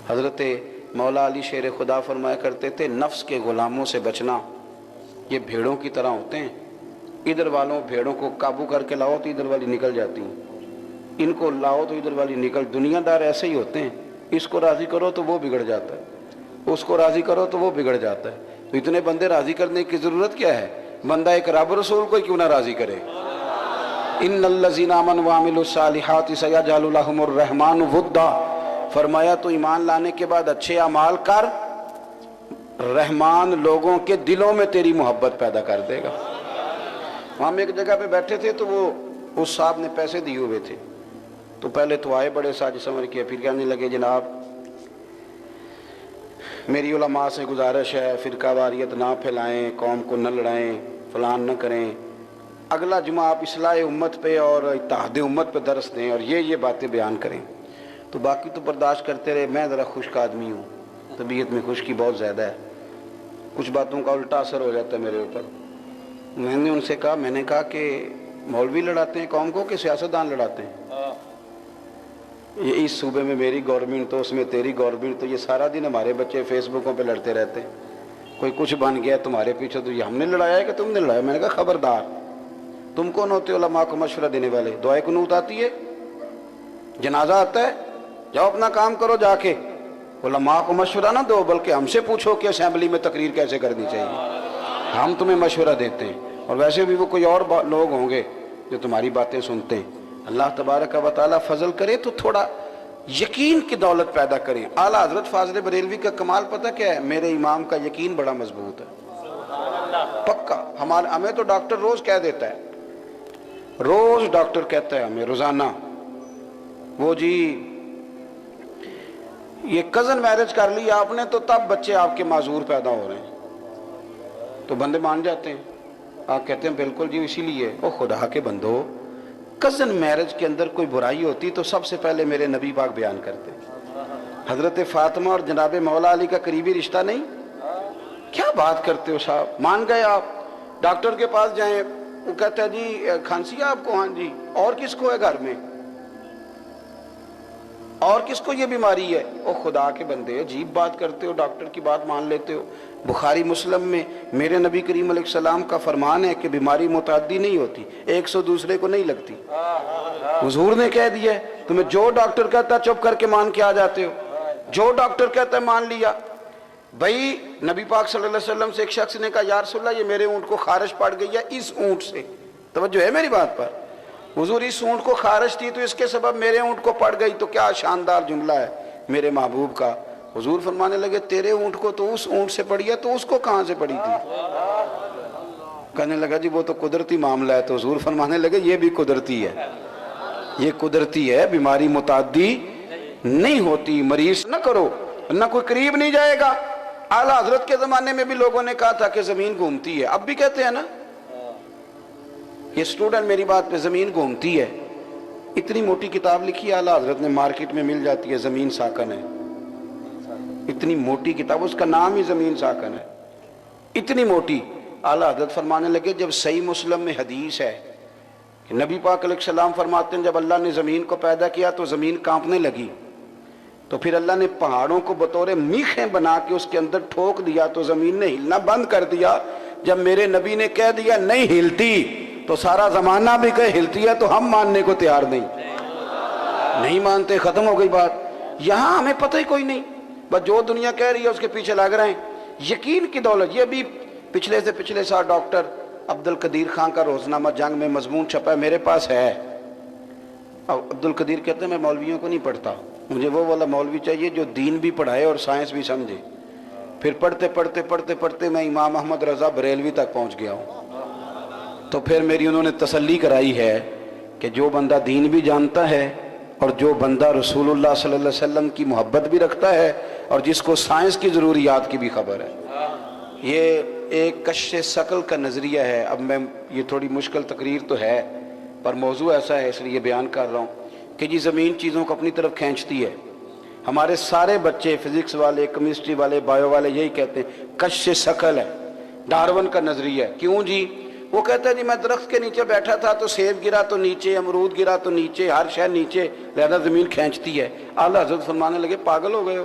حضرت مولا علی شیر خدا فرمایا کرتے تھے نفس کے غلاموں سے بچنا یہ بھیڑوں کی طرح ہوتے ہیں، ادھر والوں بھیڑوں کو قابو کر کے لاؤ تو ادھر والی نکل جاتی ہیں، ان کو لاؤ تو ادھر والی نکل، دنیا دار ایسے ہی ہوتے ہیں، اس کو راضی کرو تو وہ بگڑ جاتا ہے، اس کو راضی کرو تو وہ بگڑ جاتا ہے۔ تو اتنے بندے راضی کرنے کی ضرورت کیا ہے؟ بندہ ایک رب رسول کو کیوں نہ راضی کرے۔ ان الذین آمنوا وعملوا الصالحات سیجعل لهم الرحمن ودا، فرمایا تو ایمان لانے کے بعد اچھے اعمال کر، رحمان لوگوں کے دلوں میں تیری محبت پیدا کر دے گا۔ ہم ایک جگہ پہ بیٹھے تھے تو وہ اس صاحب نے پیسے دیے ہوئے تھے، تو پہلے تو آئے بڑے ساج سمجھ کے، پھر کہنے لگے جناب میری علماء سے گزارش ہے فرقہ واریت نہ پھیلائیں، قوم کو نہ لڑائیں، فلان نہ کریں، اگلا جمعہ آپ اصلاح امت پہ اور اتحاد امت پہ درس دیں اور یہ باتیں بیان کریں۔ تو باقی تو برداشت کرتے رہے، میں ذرا خشک آدمی ہوں، طبیعت میں خشکی بہت زیادہ ہے، کچھ باتوں کا الٹا اثر ہو جاتا ہے میرے اوپر۔ میں نے ان سے کہا، میں نے کہا کہ مولوی لڑاتے ہیں قوم کو کہ سیاستدان لڑاتے ہیں؟ یہ اس صوبے میں میری گورنمنٹ تو اس میں تیری گورنمنٹ تو، یہ سارا دن ہمارے بچے فیس بکوں پہ لڑتے رہتے ہیں، کوئی کچھ بن گیا تمہارے پیچھے تو یہ ہم نے لڑایا ہے کہ تم نے لڑایا؟ میں نے کہا خبردار، تم کون ہوتے ہو علماء کو مشورہ دینے والے؟ دعائے قنوت آتی ہے، جنازہ آتا ہے، جاؤ اپنا کام کرو جا کے، علماء کو مشورہ نہ دو، بلکہ ہم سے پوچھو کہ اسمبلی میں تقریر کیسے کرنی چاہیے، ہم تمہیں مشورہ دیتے ہیں۔ اور ویسے بھی وہ کوئی اور لوگ ہوں گے جو تمہاری باتیں سنتے ہیں۔ اللہ تبارک و تعالیٰ فضل کرے تو تھوڑا یقین کی دولت پیدا کریں۔ اعلیٰ حضرت فاضل بریلوی کا کمال پتہ کیا ہے؟ میرے امام کا یقین بڑا مضبوط ہے، پکا۔ ہمیں تو ڈاکٹر روز کہہ دیتا ہے، روز ڈاکٹر کہتا ہے ہمیں روزانہ، وہ جی یہ کزن میرج کر لی آپ نے تو تب بچے آپ کے معذور پیدا ہو رہے ہیں، تو بندے مان جاتے ہیں۔ آپ کہتے ہیں بالکل جی اسی لیے۔ او خدا کے بندو، کزن میرج کے اندر کوئی برائی ہوتی تو سب سے پہلے میرے نبی پاک بیان کرتے، حضرت فاطمہ اور جناب مولا علی کا قریبی رشتہ نہیں؟ کیا بات کرتے ہو صاحب، مان گئے آپ؟ ڈاکٹر کے پاس جائیں، وہ کہتا ہے جی کھانسی ہے آپ کو؟ ہاں جی۔ اور کس کو ہے گھر میں؟ اور کس کو یہ بیماری ہے؟ او خدا کے بندے، عجیب بات کرتے ہو، ڈاکٹر کی بات مان لیتے ہو۔ بخاری مسلم میں میرے نبی کریم علیہ السلام کا فرمان ہے کہ بیماری متعدی نہیں ہوتی، 100 دوسرے کو نہیں لگتی۔ حضور نے کہہ دیا ہے، تمہیں جو ڈاکٹر کہتا ہے چپ کر کے مان کے آ جاتے ہو، جو ڈاکٹر کہتا ہے مان لیا۔ بھائی نبی پاک صلی اللہ علیہ وسلم سے ایک شخص نے کہا یا رسول اللہ یہ میرے اونٹ کو خارش پڑ گئی ہے اس اونٹ سے، توجہ ہے میری بات پر؟ حضور اس اونٹ کو خارش تھی تو اس کے سبب میرے اونٹ کو پڑ گئی، تو کیا شاندار جملہ ہے میرے محبوب کا۔ حضور فرمانے لگے تیرے اونٹ کو تو اس اونٹ سے پڑی ہے تو اس کو کہاں سے پڑی تھی؟ کہنے لگا جی وہ تو قدرتی معاملہ ہے، تو حضور فرمانے لگے یہ بھی قدرتی ہے، یہ قدرتی ہے، بیماری متعدی نہیں ہوتی، مریض نہ کرو، نہ کوئی قریب نہیں جائے گا۔ اعلیٰ حضرت کے زمانے میں بھی لوگوں نے کہا تھا کہ زمین گھومتی ہے، اب بھی کہتے ہیں نا، یہ اسٹوڈنٹ میری بات پہ، زمین گھومتی ہے۔ اتنی موٹی کتاب لکھی اعلیٰ حضرت نے، مارکیٹ میں مل جاتی ہے، زمین ساکن ہے، اتنی موٹی کتاب، اس کا نام ہی زمین ساکن ہے، اتنی موٹی۔ اعلیٰ حضرت فرمانے لگے جب صحیح مسلم میں حدیث ہے کہ نبی پاک علیہ السلام فرماتے ہیں جب اللہ نے زمین کو پیدا کیا تو زمین کانپنے لگی، تو پھر اللہ نے پہاڑوں کو بطور میخیں بنا کے اس کے اندر ٹھوک دیا تو زمین نے ہلنا بند کر دیا۔ جب میرے نبی نے کہہ دیا نہیں ہلتی تو سارا زمانہ بھی کہ ہلتی ہے تو ہم ماننے کو تیار نہیں مانتے، ختم ہو گئی بات۔ یہاں ہمیں پتہ ہی کوئی نہیں، بس جو دنیا کہہ رہی ہے اس کے پیچھے لگ رہے ہیں، یقین کی دولت۔ یہ بھی پچھلے سے پچھلے سال ڈاکٹر عبد القدیر خان کا روزنامہ جنگ میں مضمون چھپا ہے، میرے پاس ہے۔ عبد القدیر کہتے ہیں میں مولویوں کو نہیں پڑھتا، مجھے وہ والا مولوی چاہیے جو دین بھی پڑھائے اور سائنس بھی سمجھے۔ پھر پڑھتے میں امام احمد رضا بریلوی تک پہنچ گیا ہوں، تو پھر میری انہوں نے تسلی کرائی ہے کہ جو بندہ دین بھی جانتا ہے اور جو بندہ رسول اللہ صلی اللہ علیہ وسلم کی محبت بھی رکھتا ہے اور جس کو سائنس کی ضروریات کی بھی خبر ہے، یہ ایک کشف ثقل کا نظریہ ہے۔ اب میں یہ تھوڑی مشکل تقریر تو ہے پر موضوع ایسا ہے اس لیے بیان کر رہا ہوں کہ جی زمین چیزوں کو اپنی طرف کھینچتی ہے۔ ہمارے سارے بچے فزکس والے، کیمسٹری والے، بایو والے یہی کہتے ہیں کشف ثقل ہے، ڈارون کا نظریہ ہے۔ کیوں جی؟ وہ کہتا ہے جی میں درخت کے نیچے بیٹھا تھا تو سیب گرا تو نیچے، امرود گرا تو نیچے، ہر شے نیچے، لہذا زمین کھینچتی ہے۔ اعلیٰ حضرت فرمانے لگے پاگل ہو گئے ہو،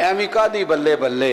ਐਵੇਂ ਕਾਦੀ ਬੱਲੇ ਬੱਲੇ,